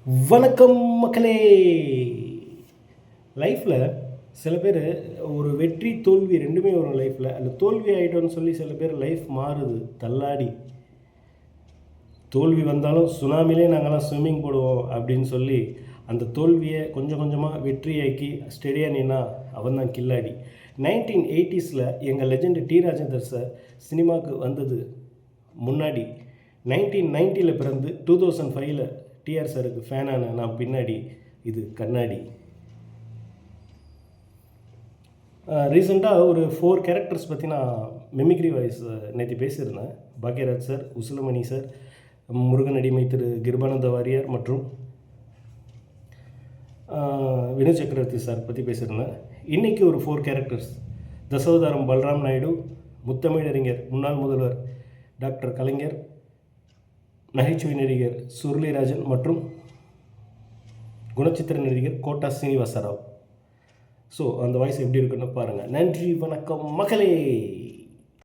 வணக்கம் மக்களே. லைஃப்பில் சில பேர் ஒரு வெற்றி தோல்வி ரெண்டுமே வரும் லைஃப்பில். அந்த தோல்வி ஆகிட்டோன்னு சொல்லி சில பேர் லைஃப் மாறுது தள்ளாடி. தோல்வி வந்தாலும் சுனாமிலே நாங்கள்லாம் ஸ்விம்மிங் போடுவோம் அப்படின்னு சொல்லி அந்த தோல்வியை கொஞ்சம் கொஞ்சமாக வெற்றியாக்கி ஸ்டெடியாக நின்னா அவன் தான் கில்லாடி. 1980s எங்கள் லெஜெண்ட் டி ராஜேந்தர் சார் சினிமாவுக்கு வந்தது முன்னாடி. 1990 பிறந்து 2005 டிஆர் சாருக்கு ஃபேனான நான் பின்னாடி. இது கண்ணாடி. ரீசெண்டாக ஒரு 4 கேரக்டர்ஸ் பற்றி நான் மிமிக்ரி வாய்ஸ் நேற்று பேசியிருந்தேன். பாக்யராஜ் சார், உசிலமணி சார், முருகன் அடிமை திரு கிருபானந்த வாரியார் மற்றும் வினு சக்கரவர்த்தி சார் பற்றி பேசியிருந்தேன். இன்றைக்கி ஒரு 4 கேரக்டர்ஸ். தசவதாரம் பல்ராம் நாயுடு, முத்தமிழறிஞர் முன்னாள் முதல்வர் டாக்டர் கலைஞர், நகைச்சுவை நடிகர் சுருளிராஜன் மற்றும் குணச்சித்திர நடிகர் கோட்டா சீனிவாசராவ். ஸோ அந்த வாய்ஸ் எப்படி இருக்குன்னு பாருங்கள். நன்றி, வணக்கம் மக்களே.